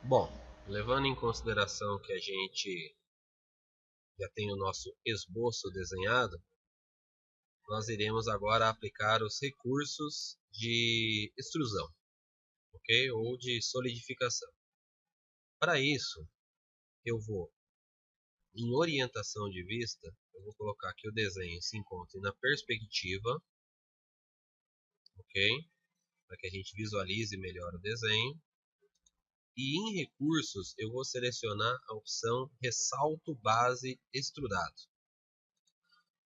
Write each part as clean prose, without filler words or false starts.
Bom, levando em consideração que a gente já tem o nosso esboço desenhado, nós iremos agora aplicar os recursos de extrusão, ok? Ou de solidificação. Para isso, eu vou, em orientação de vista, eu vou colocar que o desenho se encontre na perspectiva, ok? Para que a gente visualize melhor o desenho. E em recursos, eu vou selecionar a opção ressalto base extrudado.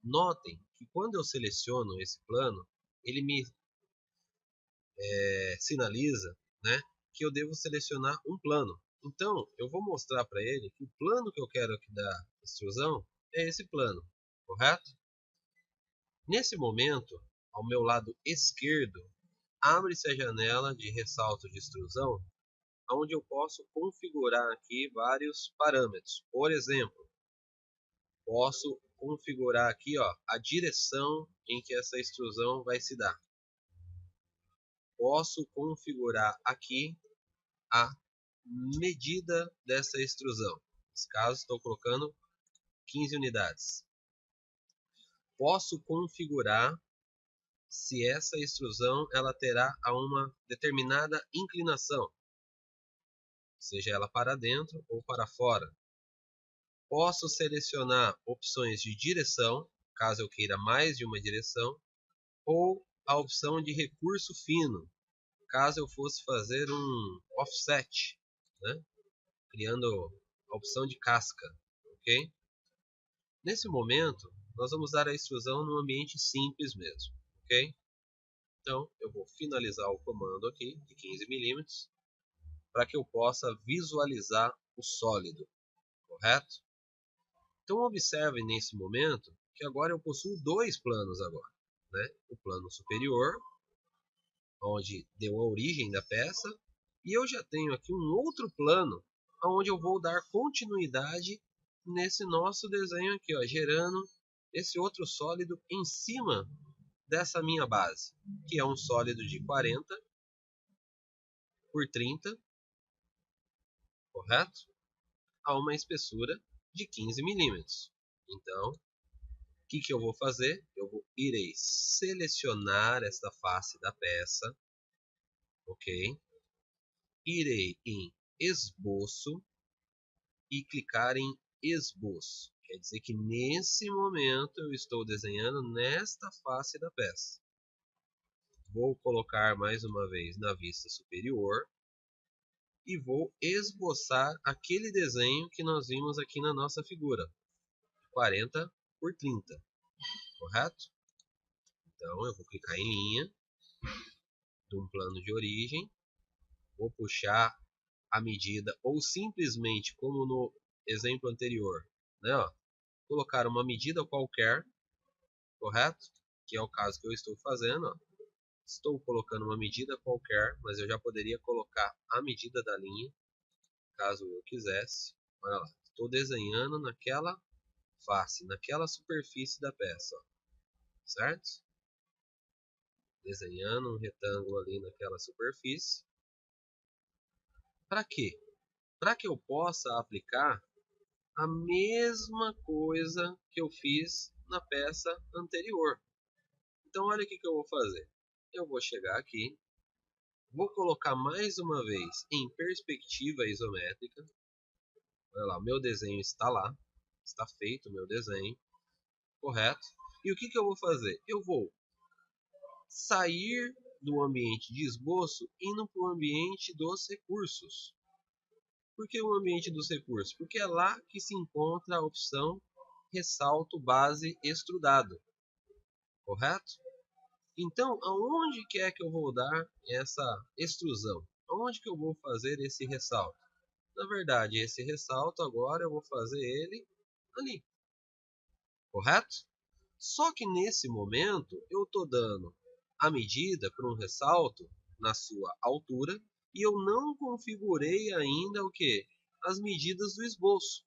Notem que quando eu seleciono esse plano, ele me sinaliza, né, que eu devo selecionar um plano. Então, eu vou mostrar para ele que o plano que eu quero aqui da extrusão é esse plano, correto? Nesse momento, ao meu lado esquerdo, abre-se a janela de ressalto de extrusão, onde eu posso configurar aqui vários parâmetros. Por exemplo, posso configurar aqui, ó, a direção em que essa extrusão vai se dar. Posso configurar aqui a medida dessa extrusão. Nesse caso, estou colocando 15 unidades. Posso configurar se essa extrusão ela terá uma determinada inclinação, seja ela para dentro ou para fora. Posso selecionar opções de direção, caso eu queira mais de uma direção, ou a opção de recurso fino, caso eu fosse fazer um offset, né? Criando a opção de casca, ok? Nesse momento, nós vamos dar a extrusão num ambiente simples mesmo, ok? Então, eu vou finalizar o comando aqui de 15 milímetros para que eu possa visualizar o sólido, correto? Então, observe nesse momento que agora eu possuo dois planos agora, né? O plano superior, onde deu a origem da peça, e eu já tenho aqui um outro plano, onde eu vou dar continuidade nesse nosso desenho aqui, ó, gerando esse outro sólido em cima dessa minha base, que é um sólido de 40 por 30, correto? A uma espessura de 15 milímetros. Então, o que eu vou fazer? Irei selecionar esta face da peça, ok? Irei em esboço e clicar em esboço. Quer dizer que nesse momento eu estou desenhando nesta face da peça. Vou colocar mais uma vez na vista superior e vou esboçar aquele desenho que nós vimos aqui na nossa figura, 40 por 30, correto? Então eu vou clicar em linha de um plano de origem, vou puxar a medida ou simplesmente como no exemplo anterior, né, ó, colocar uma medida qualquer, correto? Que é o caso que eu estou fazendo, ó. Estou colocando uma medida qualquer, mas eu já poderia colocar a medida da linha, caso eu quisesse. Olha lá, estou desenhando naquela face, naquela superfície da peça, ó, certo? Desenhando um retângulo ali naquela superfície. Para quê? Para que eu possa aplicar a mesma coisa que eu fiz na peça anterior. Então olha o que eu vou fazer. Eu vou chegar aqui, vou colocar mais uma vez em perspectiva isométrica. Olha lá, meu desenho está lá, está feito o meu desenho, correto? E o que eu vou fazer? Eu vou sair do ambiente de esboço indo para o ambiente dos recursos. Por que o ambiente dos recursos? Porque é lá que se encontra a opção ressalto base extrudado, correto? Então, aonde que é que eu vou dar essa extrusão? Aonde que eu vou fazer esse ressalto? Na verdade, esse ressalto agora eu vou fazer ele ali, correto? Só que nesse momento eu estou dando a medida para um ressalto na sua altura e eu não configurei ainda o que? As medidas do esboço.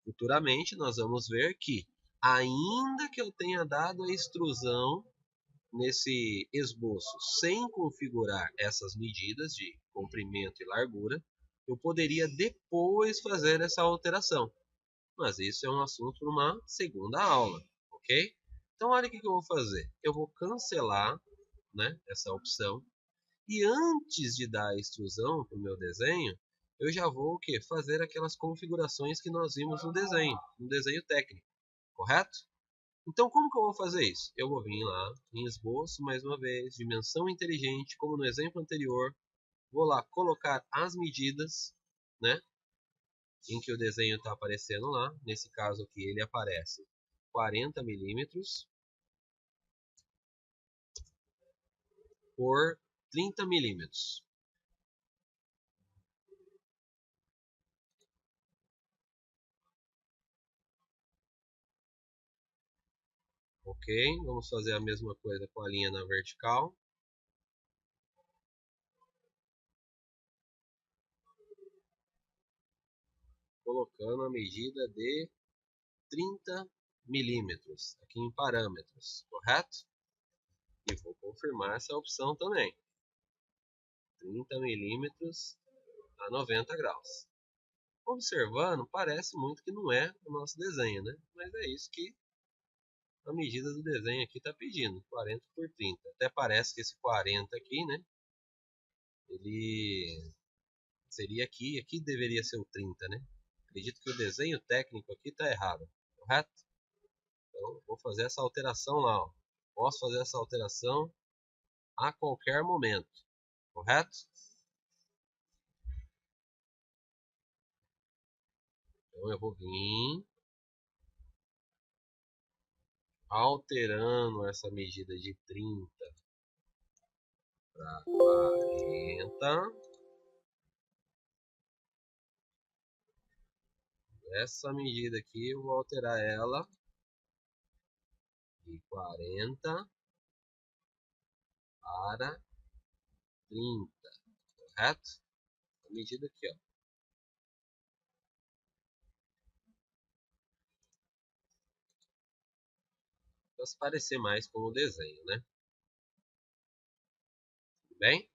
Futuramente nós vamos ver que, ainda que eu tenha dado a extrusão nesse esboço sem configurar essas medidas de comprimento e largura, eu poderia depois fazer essa alteração. Mas isso é um assunto para uma segunda aula, ok? Então olha o que eu vou fazer. Eu vou cancelar, né, essa opção. E antes de dar a extrusão para o meu desenho, eu já vou o quê? Fazer aquelas configurações que nós vimos no desenho técnico, correto? Então como que eu vou fazer isso? Eu vou vir lá em esboço, mais uma vez, dimensão inteligente, como no exemplo anterior. Vou lá colocar as medidas, né, em que o desenho está aparecendo lá. Nesse caso aqui ele aparece 40 milímetros por 30 milímetros. Ok, vamos fazer a mesma coisa com a linha na vertical. Colocando a medida de 30 milímetros aqui em parâmetros, correto? E vou confirmar essa opção também. 30 milímetros a 90 graus. Observando, parece muito que não é o nosso desenho, né? Mas é isso que a medida do desenho aqui está pedindo, 40 por 30. Até parece que esse 40 aqui, né? Ele seria aqui deveria ser o 30, né? Acredito que o desenho técnico aqui está errado, correto? Então, vou fazer essa alteração lá, ó. Posso fazer essa alteração a qualquer momento, correto? Então, eu vou vir alterando essa medida de 30 para 40. Essa medida aqui eu vou alterar ela de 40 para 30, correto? A medida aqui, ó. Para se parecer mais com o desenho, né? Tudo bem?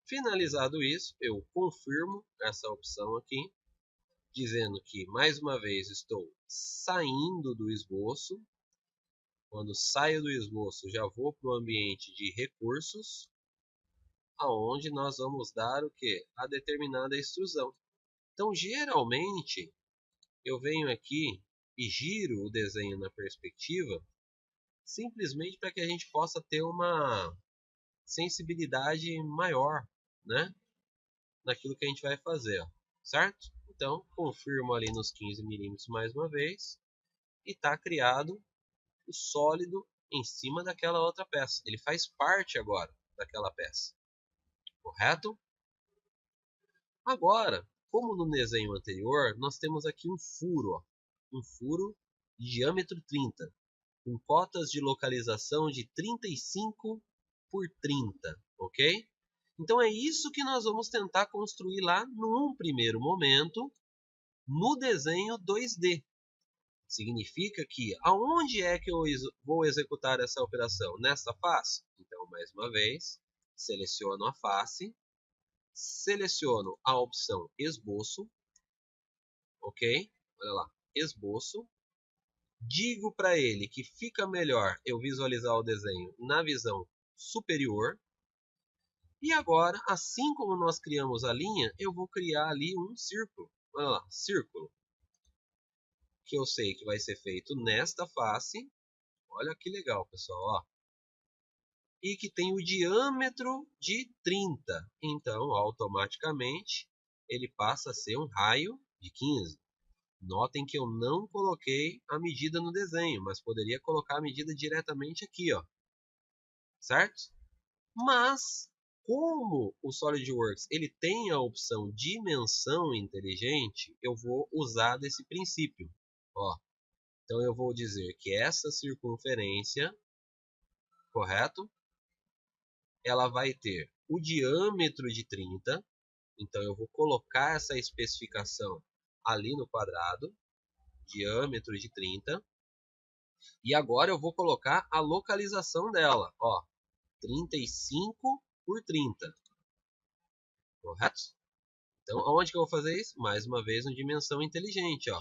Finalizado isso, eu confirmo essa opção aqui, dizendo que mais uma vez estou saindo do esboço. Quando saio do esboço, já vou para o ambiente de recursos, aonde nós vamos dar o que? A determinada extrusão. Então, geralmente, eu venho aqui e giro o desenho na perspectiva, simplesmente para que a gente possa ter uma sensibilidade maior, né, naquilo que a gente vai fazer, ó, certo? Então, confirmo ali nos 15 milímetros mais uma vez e está criado o sólido em cima daquela outra peça. Ele faz parte agora daquela peça, correto? Agora, como no desenho anterior, nós temos aqui um furo, ó, um furo de diâmetro 30, com cotas de localização de 35 por 30, ok? Então é isso que nós vamos tentar construir lá num primeiro momento no desenho 2D. Significa que aonde é que eu vou executar essa operação? Nesta face? Então, mais uma vez, seleciono a face, seleciono a opção esboço, ok? Olha lá, esboço. Digo para ele que fica melhor eu visualizar o desenho na visão superior. E agora, assim como nós criamos a linha, eu vou criar ali um círculo. Olha lá, círculo. Que eu sei que vai ser feito nesta face. Olha que legal, pessoal, ó. E que tem o diâmetro de 30. Então, automaticamente, ele passa a ser um raio de 15. Notem que eu não coloquei a medida no desenho, mas poderia colocar a medida diretamente aqui, ó. Certo? Mas, como o SolidWorks ele tem a opção dimensão inteligente, eu vou usar desse princípio. Ó. Então, eu vou dizer que essa circunferência, correto? Ela vai ter o diâmetro de 30. Então, eu vou colocar essa especificação ali no quadrado, diâmetro de 30. E agora eu vou colocar a localização dela, ó, 35 por 30, correto? Então, aonde que eu vou fazer isso? Mais uma vez, uma dimensão inteligente, ó.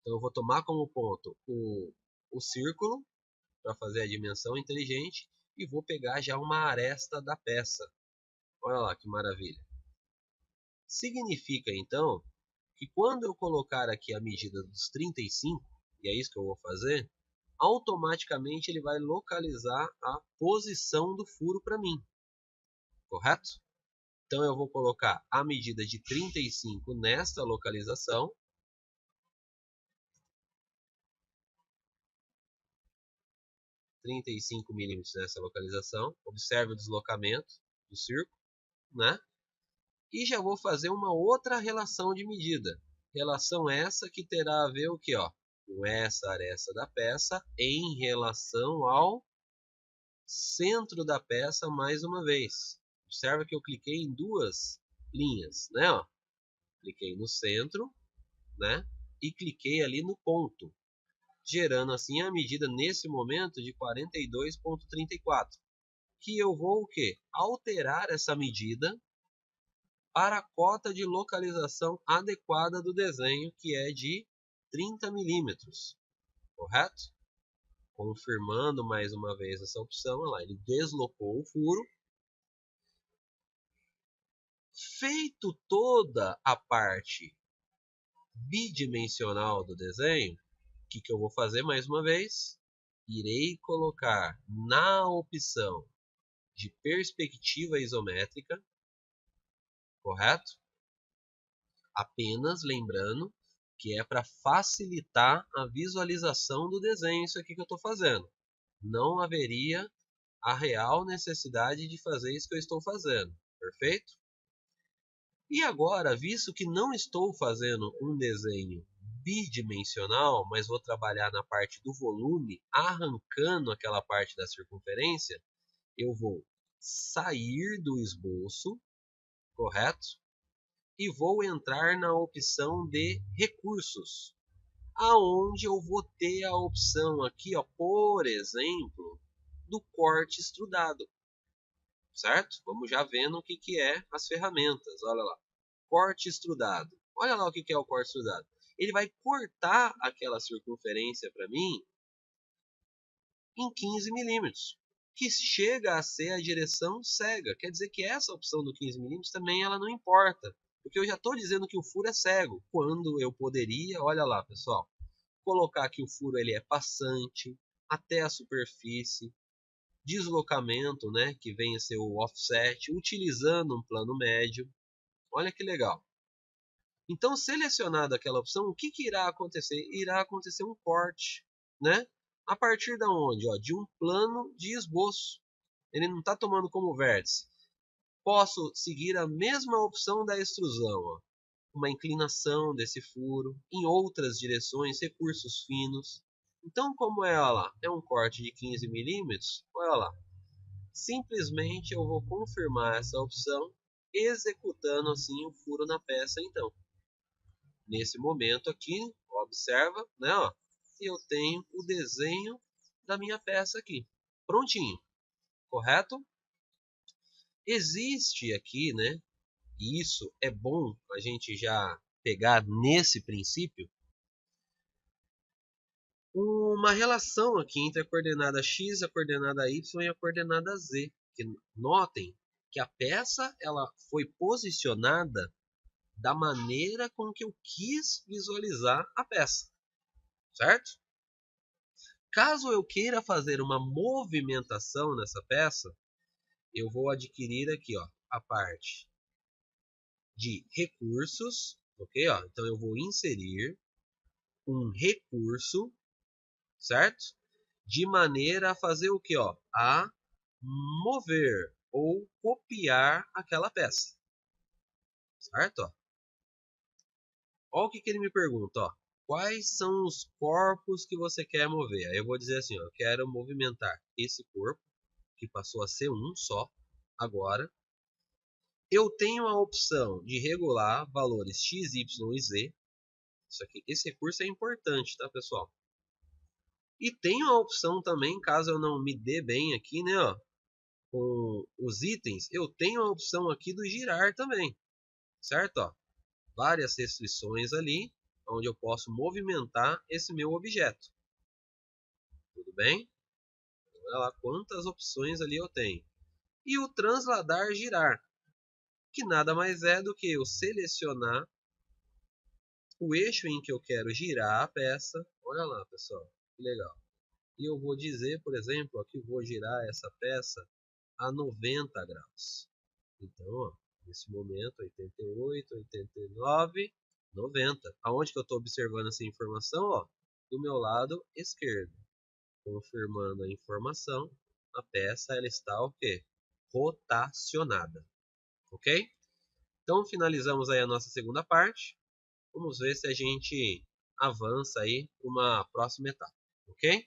Então, eu vou tomar como ponto o círculo para fazer a dimensão inteligente e vou pegar já uma aresta da peça. Olha lá que maravilha. Significa, então, que quando eu colocar aqui a medida dos 35, e é isso que eu vou fazer, automaticamente ele vai localizar a posição do furo para mim, correto? Então eu vou colocar a medida de 35 nesta localização. 35 milímetros nessa localização. Observe o deslocamento do círculo, né? E já vou fazer uma outra relação de medida. Relação essa que terá a ver o que, ó? Com essa aresta da peça em relação ao centro da peça mais uma vez. Observa que eu cliquei em duas linhas, né? Ó. Cliquei no centro, né? E cliquei ali no ponto, gerando assim a medida nesse momento de 42,34. Que eu vou o quê? Alterar essa medida para a cota de localização adequada do desenho, que é de 30 milímetros, correto? Confirmando mais uma vez essa opção, olha lá, ele deslocou o furo. Feito toda a parte bidimensional do desenho, o que eu vou fazer mais uma vez? Irei colocar na opção de perspectiva isométrica, correto? Apenas lembrando que é para facilitar a visualização do desenho isso aqui que eu estou fazendo. Não haveria a real necessidade de fazer isso que eu estou fazendo, perfeito? E agora, visto que não estou fazendo um desenho bidimensional, mas vou trabalhar na parte do volume, arrancando aquela parte da circunferência, eu vou sair do esboço, correto? E vou entrar na opção de recursos, aonde eu vou ter a opção aqui, ó, por exemplo, do corte extrudado, certo? Vamos já vendo o que é as ferramentas, olha lá. Corte extrudado. Olha lá o que é o corte extrudado. Ele vai cortar aquela circunferência para mim em 15 milímetros, que chega a ser a direção cega. Quer dizer que essa opção do 15 milímetros também ela não importa, porque eu já estou dizendo que o furo é cego, quando eu poderia, olha lá pessoal, colocar que o furo ele é passante até a superfície, deslocamento, né, que vem a ser o offset, utilizando um plano médio. Olha que legal. Então, selecionada aquela opção, o que irá acontecer? Irá acontecer um corte, né? A partir da onde? Ó, de um plano de esboço. Ele não está tomando como vértice. Posso seguir a mesma opção da extrusão, ó. Uma inclinação desse furo, em outras direções, recursos finos. Então, como é, olha lá, é um corte de 15 milímetros, olha lá. Simplesmente eu vou confirmar essa opção, executando assim o furo na peça, então. Nesse momento aqui, observa, né, ó, eu tenho o desenho da minha peça aqui, prontinho, correto? Existe aqui, né, e isso é bom a gente já pegar nesse princípio, uma relação aqui entre a coordenada x, a coordenada y e a coordenada z. Que notem que a peça ela foi posicionada da maneira com que eu quis visualizar a peça, certo? Caso eu queira fazer uma movimentação nessa peça, eu vou adquirir aqui, ó, a parte de recursos, ok? Ó, então eu vou inserir um recurso, certo? De maneira a fazer o que, ó? A mover ou copiar aquela peça, certo? Ó. Olha o que ele me pergunta, ó. Quais são os corpos que você quer mover? Aí eu vou dizer assim, ó, eu quero movimentar esse corpo, que passou a ser um só agora. Eu tenho a opção de regular valores x, y e z. Isso aqui, esse recurso é importante, tá, pessoal? E tenho a opção também, caso eu não me dê bem aqui, né, ó, com os itens, eu tenho a opção aqui do girar também, certo? Ó, várias restrições ali, onde eu posso movimentar esse meu objeto. Tudo bem? Olha lá quantas opções ali eu tenho. E o transladar girar, que nada mais é do que eu selecionar o eixo em que eu quero girar a peça. Olha lá, pessoal, que legal. E eu vou dizer, por exemplo, que vou girar essa peça a 90 graus. Então, ó, nesse momento, 88, 89, 90. Aonde que eu estou observando essa informação? Ó, do meu lado esquerdo. Confirmando a informação, a peça ela está o quê? Rotacionada. Ok? Então, finalizamos aí a nossa segunda parte. Vamos ver se a gente avança aí para uma próxima etapa. Ok?